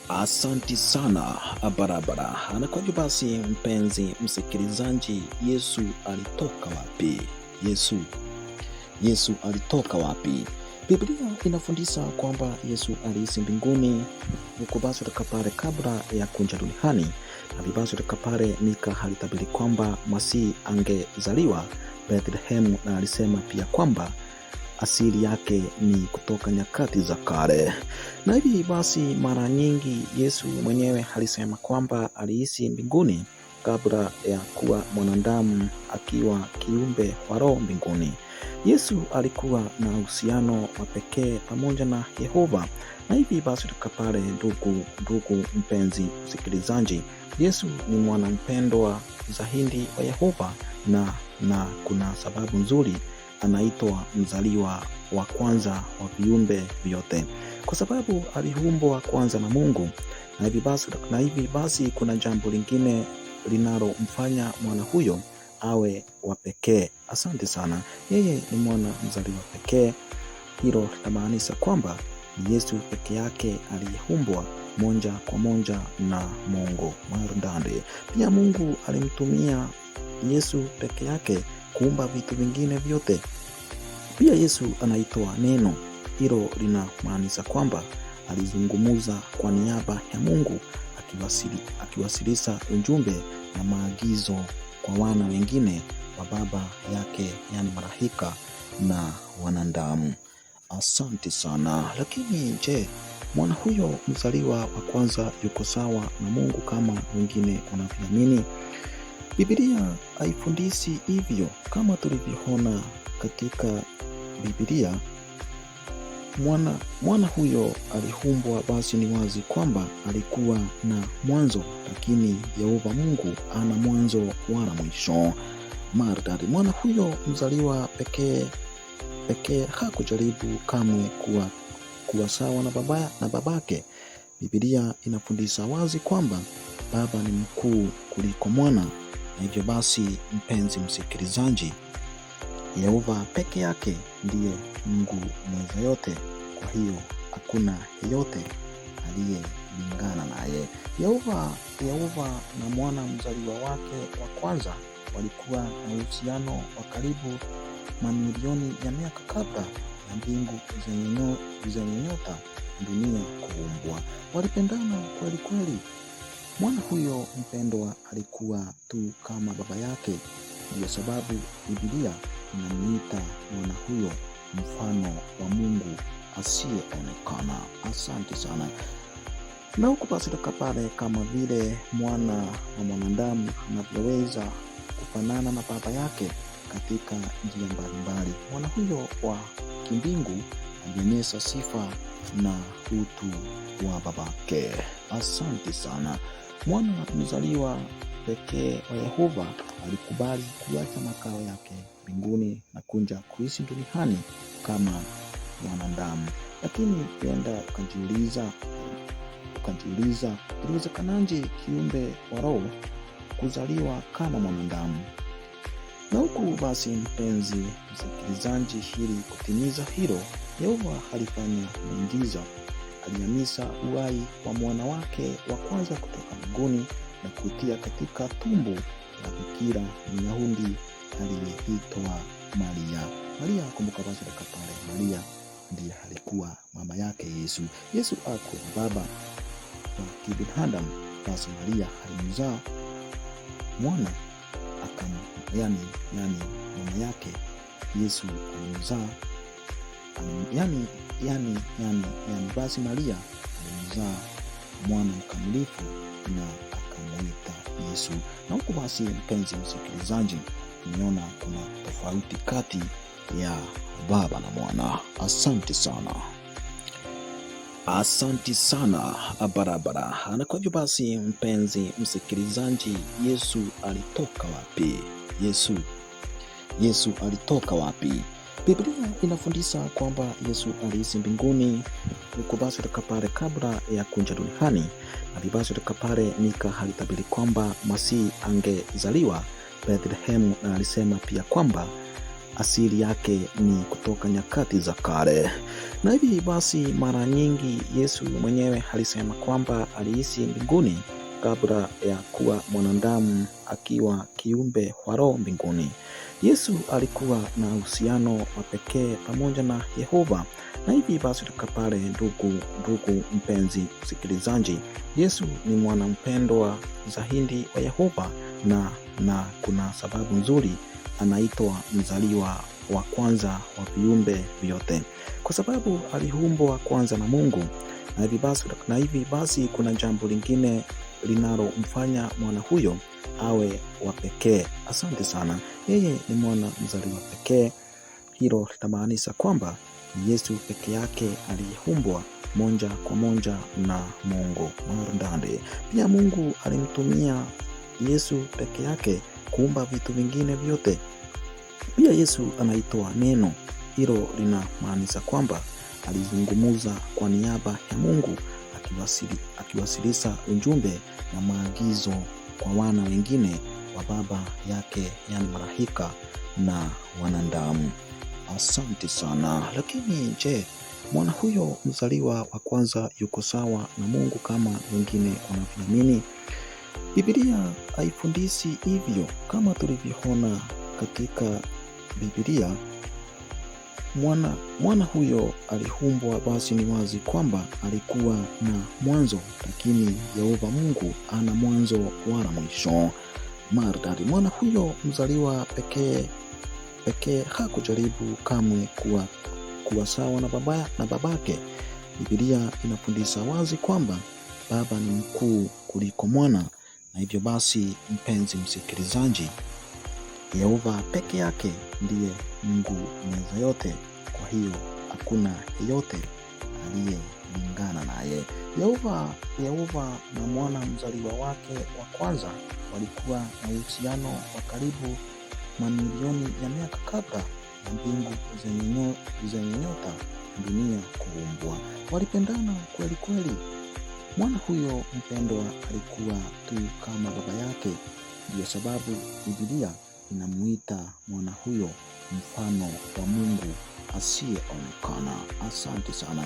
Asanti sana barabara. Anakuja basi mpenzi msikilizaji, Yesu alitoka wapi? Yesu alitoka wapi? Biblia inafundisha kwamba Yesu aliishi mbinguni huko basi pale kabla ya kuja duniani. Na basi pale Mika alitabiri kwamba Masihi angezaliwa Bethlehem, na alisema pia kwamba asili yake ni kutoka nyakati za kale. Na hivi basi mara nyingi Yesu mwenyewe alisema kwamba aliishi mbinguni kabla ya kuwa mwanadamu, akiwa kiumbe wa roho mbinguni. Yesu alikuwa na uhusiano wa pekee pamoja na Yehova. Na hivi basi pale ndugu mpenzi msikilizaji, Yesu ni mwana mpendwa zaidi wa Yehova, na kuna sababu nzuri anaitwa mzaliwa wa kwanza wa viumbe vyote, kwa sababu aliumbwa kwanza na Mungu. Na hivi basi kuna jambo lingine linalomfanya mwana huyo awe wa pekee. Asante sana. Yeye ni mwana mzaliwa pekee. Hilo linamaanisha kwamba ni Yesu peke yake aliyeumbwa moja kwa moja na Mungu. Pia Mungu alimtumia Yesu peke yake kuumba vitu vingine vyote. Pia Yesu anaitwa Neno. Hilo linamaanisha kwamba alizungumza kwa niaba ya Mungu, akiwasilisha ujumbe na maagizo kwa wana wengine wa baba yake, yani malaika na wanadamu. Asante sana. Lakini je, mwana huyo mzaliwa wa kwanza yuko sawa na Mungu kama wengine wanavyoamini? Biblia haifundishi hivyo. Kama tulivyoona katika Biblia, mwana huyo aliumbwa, basi ni wazi kwamba alikuwa na mwanzo, lakini Yehova Mungu ana mwanzo wala mwisho. Mwana huyo mzaliwa pekee hakujaribu kamwe kuwa sawa na babake. Biblia inafundisha wazi kwamba baba ni mkuu kuliko mwana. Na hivyo basi, mpenzi msikilizaji, Yehova peke yake ndiye Mungu mweza yote. Kwa hiyo hakuna yeyote aliyelingana naye. Yehova na mwana mzaliwa wake wa kwanza walikuwa na uhusiano wa karibu mamilioni ya miaka kabla ya mbingu zenye nyota dunia kuumbwa. Walipendana kweli kweli. Mwana huyo mpendwa alikuwa tu kama baba yake. Ndiyo sababu Biblia inamwita mwana huyo mfano wa Mungu asiyeonekana. Asante sana. Na huku basi pale, kama vile mwana wa mwanadamu anavyoweza kufanana na baba yake katika njia mbalimbali, mwana huyo wa kimbingu alionyesha sifa na utu wa babake. Asante sana. Mwana mzaliwa pekee wa Yehova alikubali kuacha makao yake mbinguni na kuja kuishi duniani kama mwanadamu. Lakini penda ukajiuliza iliwezekanaje kiumbe wa roho kuzaliwa kama mwanadamu? Na huku basi, mpenzi msikilizaji, ili kutimiza hilo, Yehova alifanya muujiza. Alihamisha uhai wa mwana wake wa kwanza kutoka mbinguni na kutia katika tumbo la bikira Myahudi aliyeitwa Maria. Kumbuka basi pale, Maria ndiye alikuwa mama yake Yesu. Yesu hakuwa baba wa kibinadamu, basi Maria alimzaa mwana yani mama yake Yesu alimzaa basi Maria alimzaa mwana mkamilifu na akamuita Yesu. Na huku basi, mpenzi msikilizaji, niona kuna tofauti kati ya baba na mwana. Asante sana barabara. Na kwa hivyo basi, mpenzi msikilizaji, Yesu alitoka wapi? Yesu alitoka wapi? Biblia inafundisha kwamba Yesu aliishi mbinguni huko basi pale kabla ya kuja duniani. Na basi pale Mika alitabiri kwamba Masihi angezaliwa Bethlehem, na alisema pia kwamba asili yake ni kutoka nyakati za kale. Na hivi basi mara nyingi Yesu mwenyewe alisema kwamba aliishi mbinguni kabla ya kuwa mwanadamu, akiwa kiumbe wa roho mbinguni. Yesu alikuwa na uhusiano wa pekee pamoja na Yehova. Na hivi basi pale, ndugu mpenzi msikilizaji, Yesu ni mwana mpendwa zaidi wa Yehova, na kuna sababu nzuri anaitwa mzaliwa wa kwanza wa viumbe vyote, kwa sababu aliumbwa kwanza na Mungu. Na hivi basi kuna jambo lingine linalomfanya mwana huyo awe wa pekee. Asante sana. Yeye ni mwana mzaliwa pekee. Hilo linamaanisha kwamba ni Yesu peke yake aliyeumbwa moja kwa moja na Mungu Marundande. Pia Mungu alimtumia Yesu peke yake kuumba vitu vingine vyote. Pia Yesu anaitwa Neno. Hilo linamaanisha kwamba alizungumza kwa niaba ya Mungu, akiwasilisha ujumbe na maagizo kwa wana wengine wa baba yake, yani malaika na wanadamu. Asante sana. Lakini je, mwana huyo mzaliwa wa kwanza yuko sawa na Mungu kama wengine wanavyoamini? Biblia haifundishi hivyo. Kama tulivyoona katika Biblia, mwana huyo aliumbwa, basi ni wazi kwamba alikuwa na mwanzo, lakini Yehova Mungu ana mwanzo wala mwisho. Maridadi. Mwana huyo mzaliwa pekee hakujaribu kamwe kuwa sawa na babake. Biblia inafundisha wazi kwamba baba ni mkuu kuliko mwana. Na hivyo basi, mpenzi msikilizaji, Yehova peke yake ndiye Mungu mweza yote. Kwa hiyo hakuna yeyote aliyelingana naye. Yehova na mwana mzaliwa wake wa kwanza walikuwa na uhusiano wa karibu mamilioni ya miaka kabla ya mbingu zenye nyota na dunia kuumbwa. Walipendana kweli kweli. Mwana huyo mpendwa alikuwa tu kama baba yake. Ndiyo sababu Biblia inamuita mwana huyo mfano wa Mungu asiyeonekana. Asante sana.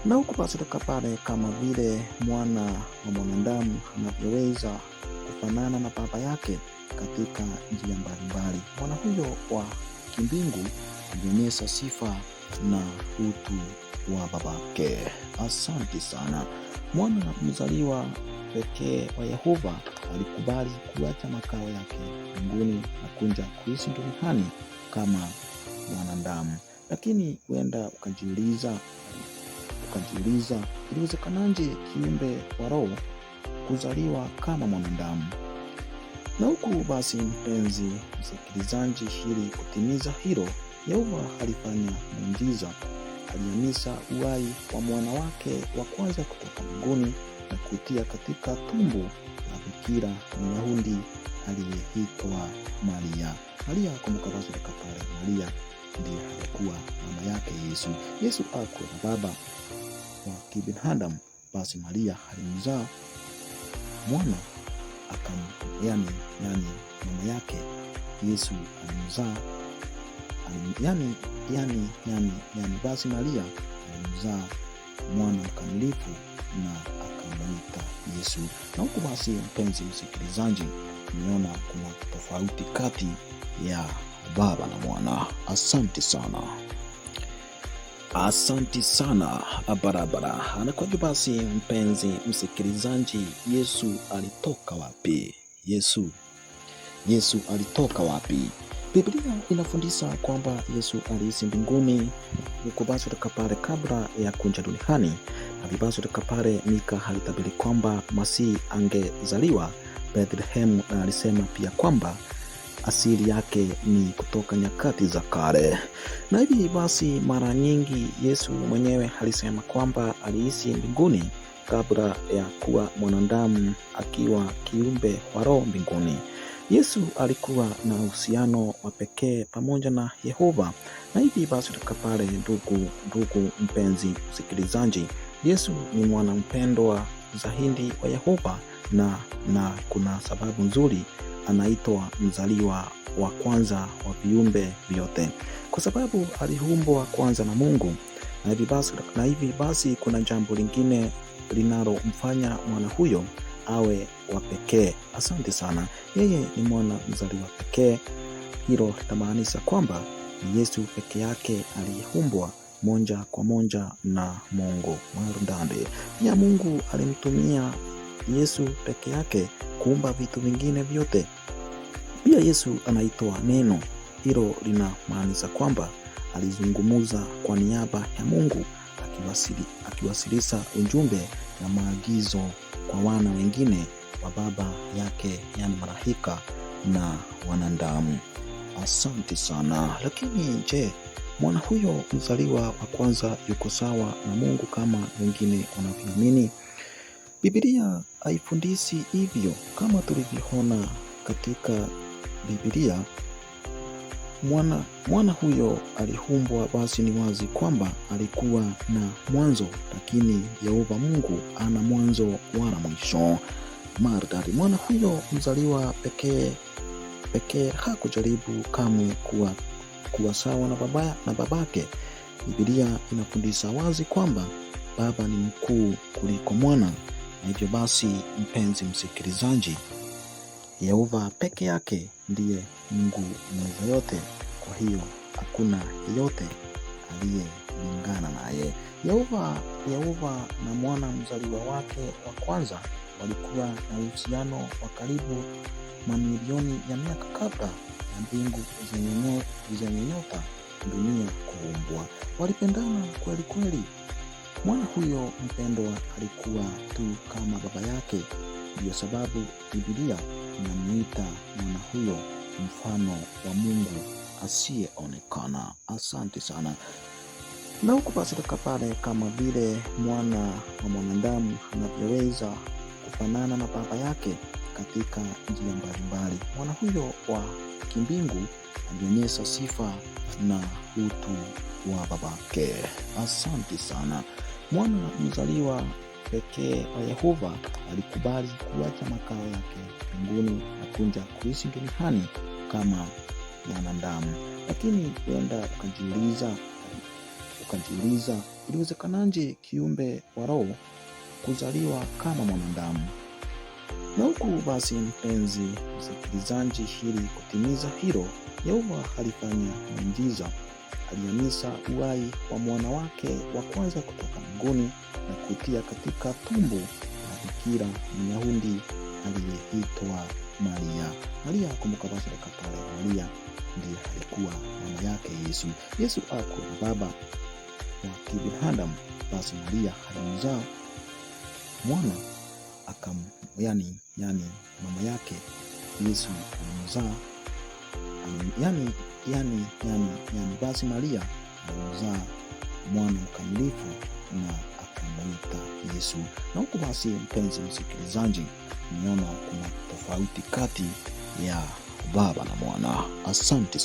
Na huku basi pale, kama vile mwana wa mwanadamu anavyoweza kufanana na baba yake katika njia mbalimbali, mwana huyo wa kimbingu alionyesha sifa na utu wa babake. Asante sana. Mwana mzaliwa pekee wa Yehova alikubali kuacha makao yake mbinguni na kuja kuishi duniani kama mwanadamu. Lakini huenda ukajiuliza, iliwezekanaje kiumbe wa roho kuzaliwa kama mwanadamu? Na huku basi, mpenzi msikilizaji, ili kutimiza hilo, Yehova alifanya muujiza. Alihamisha uhai wa mwana wake wa kwanza kutoka mbinguni na kutia katika tumbo la bikira Myahudi aliyeitwa Maria. Kumbuka basi pale, Maria ndiye alikuwa mama yake Yesu. Yesu hakuwa na baba wa kibinadamu, basi Maria alimzaa mwana yani mama yake Yesu alimzaa basi Maria alimzaa mwana mkamilifu na akamuita Yesu. Na huku basi, mpenzi msikilizaji, niona kuna tofauti kati ya baba na mwana. Asante sana barabara. Na kwa hivyo basi, mpenzi msikilizaji, Yesu alitoka wapi? Yesu alitoka wapi? Biblia inafundisha kwamba Yesu aliishi mbinguni huko basi pale kabla ya kuja duniani. Na basi pale Mika alitabiri kwamba Masihi angezaliwa Bethlehem, na alisema pia kwamba asili yake ni kutoka nyakati za kale. Na hivi basi mara nyingi Yesu mwenyewe alisema kwamba aliishi mbinguni kabla ya kuwa mwanadamu, akiwa kiumbe wa roho mbinguni. Yesu alikuwa na uhusiano wa pekee pamoja na Yehova. Na hivi basi pale, ndugu mpenzi msikilizaji, Yesu ni mwana mpendwa zaidi wa Yehova, na kuna sababu nzuri anaitwa mzaliwa wa kwanza wa viumbe vyote, kwa sababu aliumbwa kwanza na Mungu. Na hivi basi kuna jambo lingine linalomfanya mwana huyo awe wa pekee. Asante sana. Yeye ni mwana mzaliwa pekee. Hilo litamaanisha kwamba ni Yesu peke yake aliumbwa moja kwa moja na Mungu Marundande. Pia Mungu alimtumia Yesu peke yake kuumba vitu vingine vyote. Pia Yesu anaitwa Neno. Hilo linamaanisha kwamba alizungumza kwa niaba ya Mungu, akiwasilisha ujumbe na maagizo kwa wana wengine wa baba yake, yani malaika na wanadamu. Asante sana. Lakini je, mwana huyo mzaliwa wa kwanza yuko sawa na Mungu kama wengine wanavyoamini? Biblia haifundishi hivyo. Kama tulivyoona katika Biblia, mwana huyo aliumbwa, basi ni wazi kwamba alikuwa na mwanzo, lakini Yehova Mungu ana mwanzo wala mwisho. Maridadi. Mwana huyo mzaliwa pekee hakujaribu kamwe kuwa sawa na babake. Biblia inafundisha wazi kwamba baba ni mkuu kuliko mwana. Na hivyo basi, mpenzi msikilizaji, Yehova peke yake ndiye Mungu mweza yote. Kwa hiyo hakuna yeyote aliyelingana naye. Yehova na mwana mzaliwa wake wa kwanza walikuwa na uhusiano wa karibu mamilioni ya miaka kabla ya mbingu zenye nyota dunia kuumbwa. Walipendana kweli kweli. Mwana huyo mpendwa alikuwa tu kama baba yake. Ndiyo sababu Biblia inamuita mwana huyo mfano wa Mungu asiyeonekana. Asante sana. Na huku basi pale, kama vile mwana wa mwanadamu anavyoweza kufanana na baba yake katika njia mbalimbali, mwana huyo wa kimbingu alionyesha sifa na utu wa babake. Asante sana. Mwana mzaliwa pekee wa Yehova alikubali kuacha makao yake mbinguni na kuja kuishi duniani kama mwanadamu. Lakini huenda ukajiuliza, iliwezekanaje kiumbe wa roho kuzaliwa kama mwanadamu? Na huku basi, mpenzi msikilizaji, ili kutimiza hilo, Yehova alifanya muujiza. Alihamisha uhai wa mwana wake wa kwanza kutoka mbinguni na kutia katika tumbo la bikira Myahudi aliyeitwa Maria. Kumbuka basi pale, Maria ndiye alikuwa mama yake Yesu. Yesu hakuwa baba wa kibinadamu, basi Maria alimzaa mwana yani mama yake Yesu alimzaa basi Maria alimzaa mwana mkamilifu na akamuita Yesu. Na huku basi, mpenzi msikilizaji, niona kuna tofauti kati ya baba na mwana. Asante.